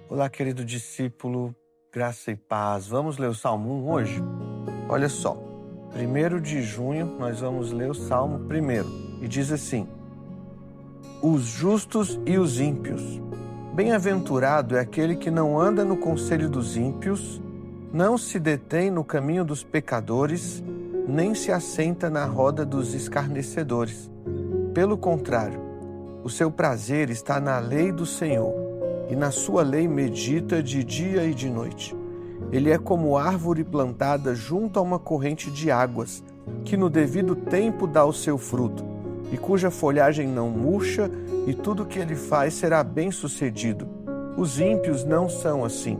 Olá, querido discípulo, graça e paz. Vamos ler o Salmo 1 hoje? Olha só, 1º de junho nós vamos ler o Salmo 1 e diz assim: Os justos e os ímpios. Bem-aventurado é aquele que não anda no conselho dos ímpios, não se detém no caminho dos pecadores, nem se assenta na roda dos escarnecedores. Pelo contrário, o seu prazer está na lei do Senhor, e na sua lei medita de dia e de noite. Ele é como árvore plantada junto a uma corrente de águas, que no devido tempo dá o seu fruto, e cuja folhagem não murcha, e tudo que ele faz será bem-sucedido. Os ímpios não são assim.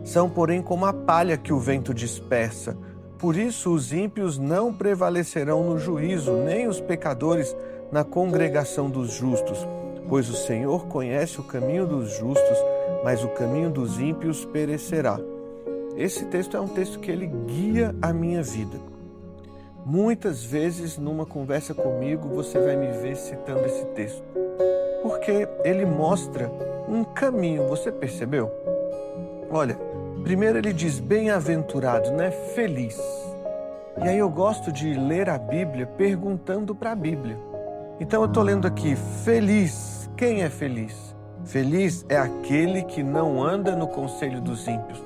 São, porém, como a palha que o vento dispersa. Por isso os ímpios não prevalecerão no juízo, nem os pecadores na congregação dos justos. Pois o Senhor conhece o caminho dos justos, mas o caminho dos ímpios perecerá. Esse texto é um texto que ele guia a minha vida. Muitas vezes, numa conversa comigo, você vai me ver citando esse texto, porque ele mostra um caminho, você percebeu? Olha, primeiro ele diz bem-aventurado, né? Feliz. E aí eu gosto de ler a Bíblia perguntando para a Bíblia. Então eu estou lendo aqui, feliz. Quem é feliz? Feliz é aquele que não anda no conselho dos ímpios.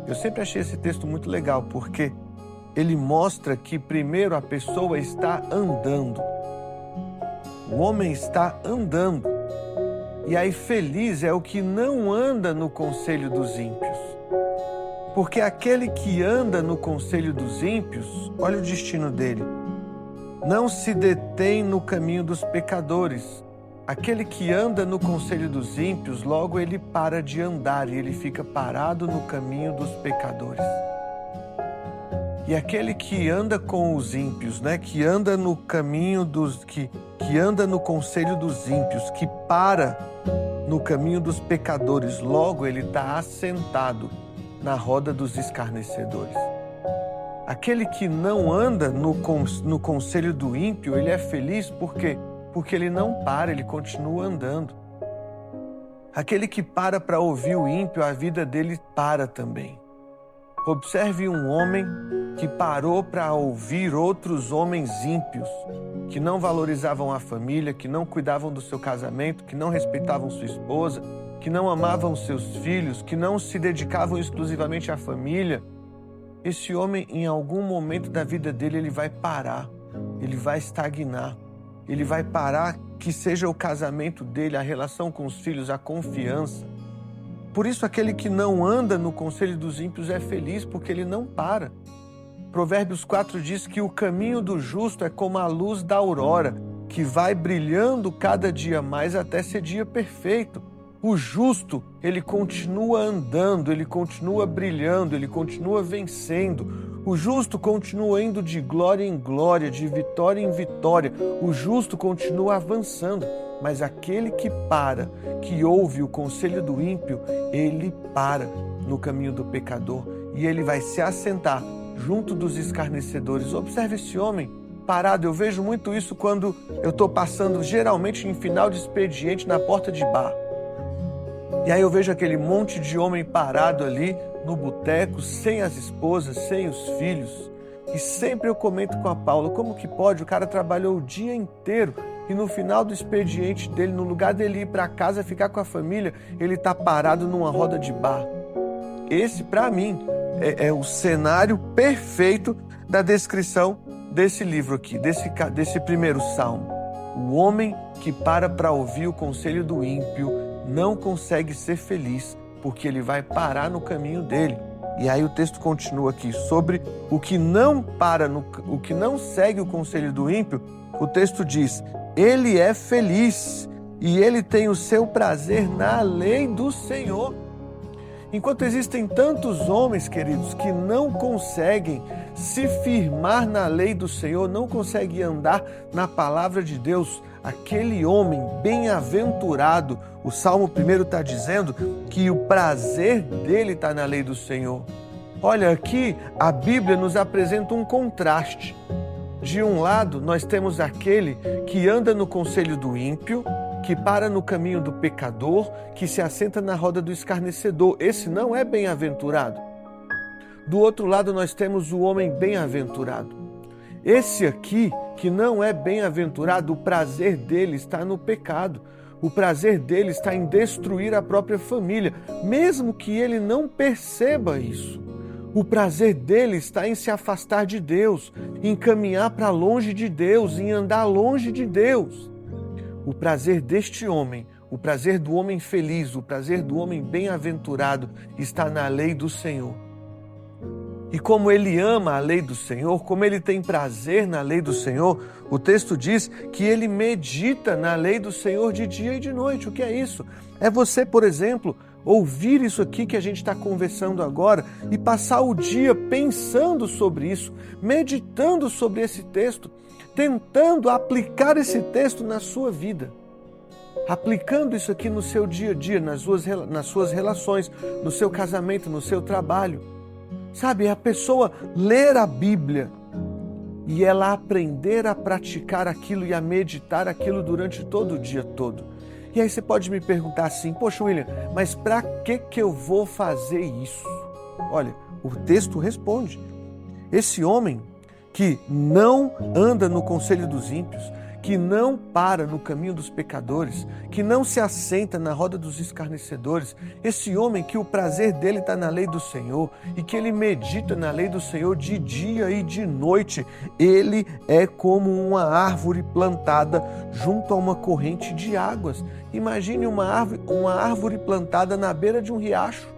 Eu sempre achei esse texto muito legal, porque ele mostra que primeiro a pessoa está andando. O homem está andando. E aí feliz é o que não anda no conselho dos ímpios. Porque aquele que anda no conselho dos ímpios, olha o destino dele. Não se detém no caminho dos pecadores. Aquele que anda no conselho dos ímpios, logo ele para de andar e ele fica parado no caminho dos pecadores. E aquele que anda com os ímpios, né, que anda no caminho dos que anda no conselho dos ímpios, que para no caminho dos pecadores, logo ele está assentado na roda dos escarnecedores. Aquele que não anda no conselho do ímpio, ele é feliz porque ele não para, ele continua andando. Aquele que para ouvir o ímpio, a vida dele para também. Observe um homem que parou para ouvir outros homens ímpios, que não valorizavam a família, que não cuidavam do seu casamento, que não respeitavam sua esposa, que não amavam seus filhos, que não se dedicavam exclusivamente à família. Esse homem, em algum momento da vida dele, ele vai parar, ele vai estagnar. Ele vai parar, que seja o casamento dele, a relação com os filhos, a confiança. Por isso, aquele que não anda no conselho dos ímpios é feliz, porque ele não para. Provérbios 4 diz que o caminho do justo é como a luz da aurora, que vai brilhando cada dia mais até ser dia perfeito. O justo, ele continua andando, ele continua brilhando, ele continua vencendo. O justo continua indo de glória em glória, de vitória em vitória. O justo continua avançando. Mas aquele que para, que ouve o conselho do ímpio, ele para no caminho do pecador e ele vai se assentar junto dos escarnecedores. Observe esse homem parado. Eu vejo muito isso quando eu estou passando, geralmente em final de expediente, na porta de bar. E aí eu vejo aquele monte de homem parado ali no boteco, sem as esposas, sem os filhos. E sempre eu comento com a Paula, como que pode? O cara trabalhou o dia inteiro e no final do expediente dele, no lugar dele ir para casa, ficar com a família, ele está parado numa roda de bar. Esse, para mim, é o cenário perfeito da descrição desse livro aqui, desse primeiro salmo. O homem que para ouvir o conselho do ímpio não consegue ser feliz, porque ele vai parar no caminho dele. E aí o texto continua aqui, sobre o que não o que não segue o conselho do ímpio, o texto diz, ele é feliz e ele tem o seu prazer na lei do Senhor. Enquanto existem tantos homens, queridos, que não conseguem se firmar na lei do Senhor, não conseguem andar na palavra de Deus, aquele homem bem-aventurado, o Salmo 1 está dizendo que o prazer dele está na lei do Senhor. Olha, aqui a Bíblia nos apresenta um contraste. De um lado, nós temos aquele que anda no conselho do ímpio, que para no caminho do pecador, que se assenta na roda do escarnecedor. Esse não é bem-aventurado. Do outro lado nós temos o homem bem-aventurado. Esse aqui, que não é bem-aventurado, o prazer dele está no pecado. O prazer dele está em destruir a própria família, mesmo que ele não perceba isso. O prazer dele está em se afastar de Deus, em caminhar para longe de Deus, em andar longe de Deus. O prazer deste homem, o prazer do homem feliz, o prazer do homem bem-aventurado está na lei do Senhor. E como ele ama a lei do Senhor, como ele tem prazer na lei do Senhor, o texto diz que ele medita na lei do Senhor de dia e de noite. O que é isso? É você, por exemplo, ouvir isso aqui que a gente está conversando agora e passar o dia pensando sobre isso, meditando sobre esse texto, tentando aplicar esse texto na sua vida. Aplicando isso aqui no seu dia a dia, nas suas relações, no seu casamento, no seu trabalho. Sabe, a pessoa ler a Bíblia e ela aprender a praticar aquilo e a meditar aquilo durante todo o dia todo. E aí você pode me perguntar assim, poxa William, mas para que eu vou fazer isso? Olha, o texto responde. Esse homem que não anda no conselho dos ímpios, que não para no caminho dos pecadores, que não se assenta na roda dos escarnecedores, esse homem que o prazer dele está na lei do Senhor e que ele medita na lei do Senhor de dia e de noite, ele é como uma árvore plantada junto a uma corrente de águas. Imagine uma árvore plantada na beira de um riacho.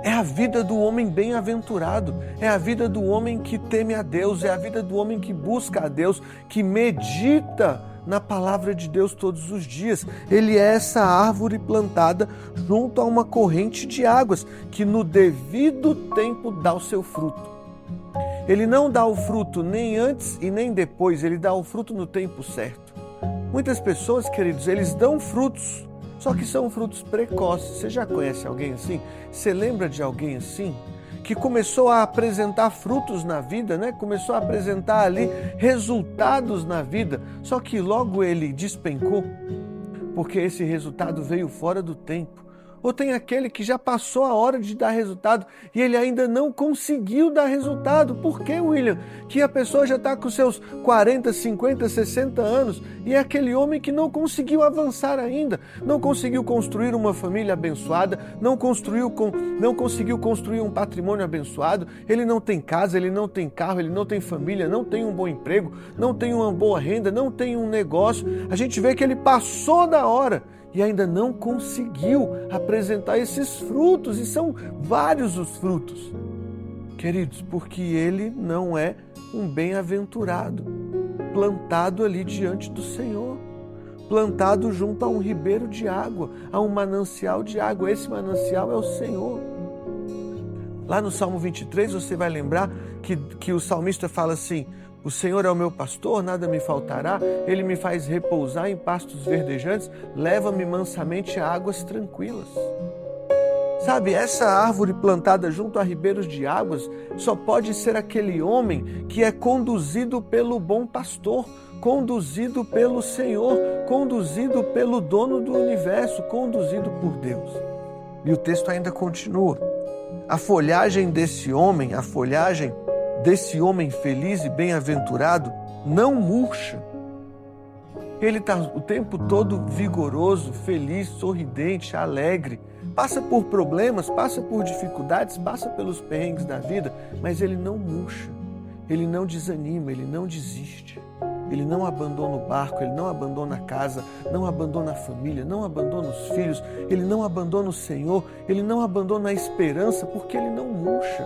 É a vida do homem bem-aventurado, é a vida do homem que teme a Deus, é a vida do homem que busca a Deus, que medita na palavra de Deus todos os dias. Ele é essa árvore plantada junto a uma corrente de águas, que no devido tempo dá o seu fruto. Ele não dá o fruto nem antes e nem depois, ele dá o fruto no tempo certo. Muitas pessoas, queridos, eles dão frutos, só que são frutos precoces. Você já conhece alguém assim? Você lembra de alguém assim? Que começou a apresentar frutos na vida, né? Começou a apresentar ali resultados na vida, só que logo ele despencou, porque esse resultado veio fora do tempo. Ou tem aquele que já passou a hora de dar resultado e ele ainda não conseguiu dar resultado. Por que, William? Que a pessoa já está com seus 40, 50, 60 anos e é aquele homem que não conseguiu avançar ainda, não conseguiu construir uma família abençoada, não conseguiu construir um patrimônio abençoado, ele não tem casa, ele não tem carro, ele não tem família, não tem um bom emprego, não tem uma boa renda, não tem um negócio. A gente vê que ele passou da hora e ainda não conseguiu apresentar esses frutos, e são vários os frutos. Queridos, porque ele não é um bem-aventurado, plantado ali diante do Senhor, plantado junto a um ribeiro de água, a um manancial de água. Esse manancial é o Senhor. Lá no Salmo 23 você vai lembrar que o salmista fala assim: o Senhor é o meu pastor, nada me faltará, Ele me faz repousar em pastos verdejantes, leva-me mansamente a águas tranquilas. Sabe, essa árvore plantada junto a ribeiros de águas só pode ser aquele homem que é conduzido pelo bom pastor, conduzido pelo Senhor, conduzido pelo dono do universo, conduzido por Deus. E o texto ainda continua. A folhagem desse homem feliz e bem-aventurado não murcha. Ele está o tempo todo vigoroso, feliz, sorridente, alegre. Passa por problemas, passa por dificuldades, passa pelos perrengues da vida, mas ele não murcha, ele não desanima, ele não desiste. Ele não abandona o barco, ele não abandona a casa, não abandona a família, não abandona os filhos, ele não abandona o Senhor, ele não abandona a esperança, porque ele não murcha.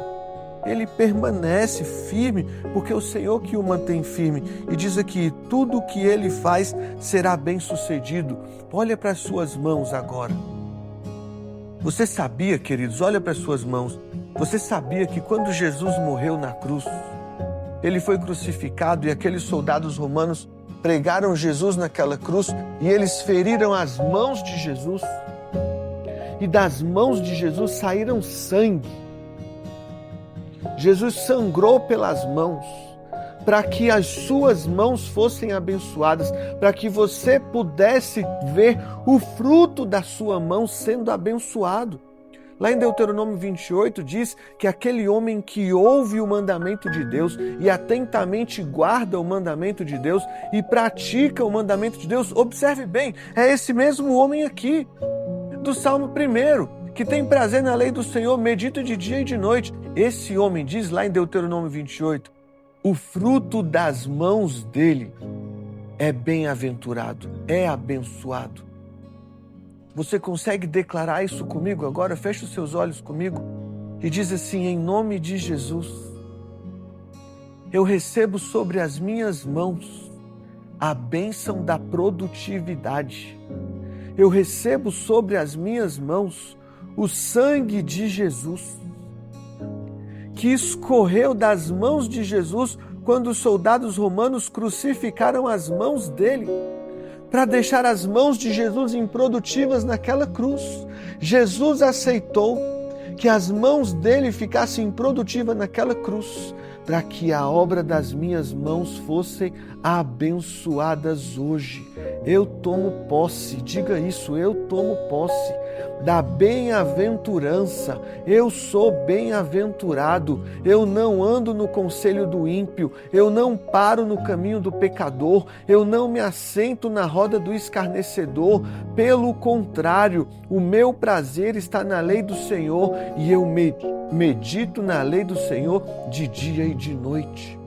Ele permanece firme, porque é o Senhor que o mantém firme. E diz aqui, tudo o que ele faz será bem sucedido. Olha para as suas mãos agora. Você sabia, queridos, olha para as suas mãos. Você sabia que quando Jesus morreu na cruz, ele foi crucificado e aqueles soldados romanos pregaram Jesus naquela cruz e eles feriram as mãos de Jesus. E das mãos de Jesus saíram sangue. Jesus sangrou pelas mãos. para que as suas mãos fossem abençoadas, para que você pudesse ver o fruto da sua mão sendo abençoado. Lá em Deuteronômio 28 diz que aquele homem que ouve o mandamento de Deus e atentamente guarda o mandamento de Deus e pratica o mandamento de Deus, observe bem, é esse mesmo homem aqui, do Salmo 1, que tem prazer na lei do Senhor, medita de dia e de noite. Esse homem diz lá em Deuteronômio 28, o fruto das mãos dele é bem-aventurado, é abençoado. Você consegue declarar isso comigo agora? Feche os seus olhos comigo e diz assim: em nome de Jesus, eu recebo sobre as minhas mãos a bênção da produtividade. Eu recebo sobre as minhas mãos o sangue de Jesus, que escorreu das mãos de Jesus quando os soldados romanos crucificaram as mãos dele, para deixar as mãos de Jesus improdutivas naquela cruz. Jesus aceitou que as mãos dele ficassem improdutivas naquela cruz, para que a obra das minhas mãos fossem abençoadas hoje. Eu tomo posse, diga isso, eu tomo posse da bem-aventurança. Eu sou bem-aventurado, eu não ando no conselho do ímpio, eu não paro no caminho do pecador, eu não me assento na roda do escarnecedor. Pelo contrário, o meu prazer está na lei do Senhor e eu medito na lei do Senhor de dia e de noite.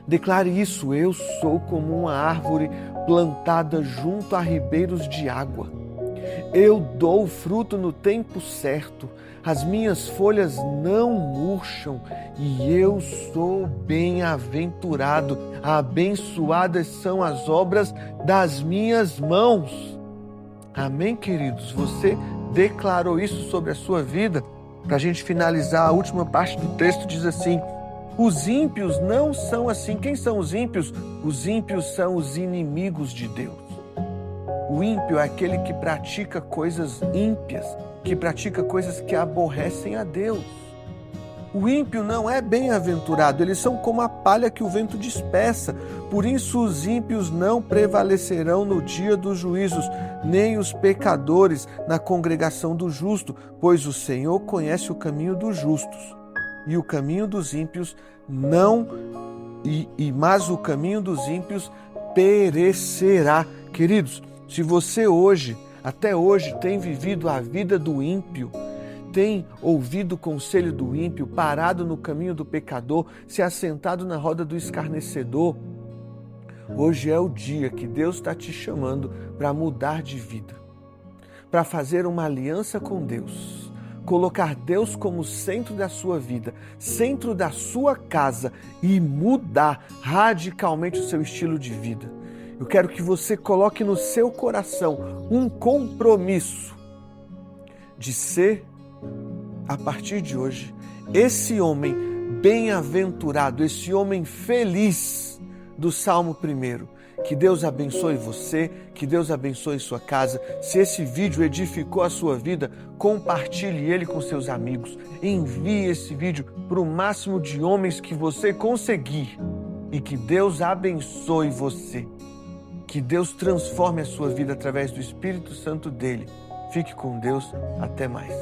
Declare isso: eu sou como uma árvore plantada junto a ribeiros de água. Eu dou fruto no tempo certo, as minhas folhas não murcham e eu sou bem-aventurado. Abençoadas são as obras das minhas mãos. Amém, queridos? Você declarou isso sobre a sua vida? Para a gente finalizar, a última parte do texto diz assim: os ímpios não são assim. Quem são os ímpios? Os ímpios são os inimigos de Deus. O ímpio é aquele que pratica coisas ímpias, que pratica coisas que aborrecem a Deus. O ímpio não é bem-aventurado, eles são como a palha que o vento dispersa. Por isso os ímpios não prevalecerão no dia dos juízos, nem os pecadores na congregação do justo, pois o Senhor conhece o caminho dos justos, e o caminho dos ímpios mas o caminho dos ímpios perecerá. Queridos, se você até hoje, tem vivido a vida do ímpio, tem ouvido o conselho do ímpio, parado no caminho do pecador, se assentado na roda do escarnecedor, hoje é o dia que Deus está te chamando para mudar de vida, para fazer uma aliança com Deus, colocar Deus como centro da sua vida, centro da sua casa e mudar radicalmente o seu estilo de vida. Eu quero que você coloque no seu coração um compromisso de ser, a partir de hoje, esse homem bem-aventurado, esse homem feliz do Salmo 1. Que Deus abençoe você, que Deus abençoe sua casa. Se esse vídeo edificou a sua vida, compartilhe ele com seus amigos. Envie esse vídeo para o máximo de homens que você conseguir. E que Deus abençoe você. Que Deus transforme a sua vida através do Espírito Santo dele. Fique com Deus. Até mais.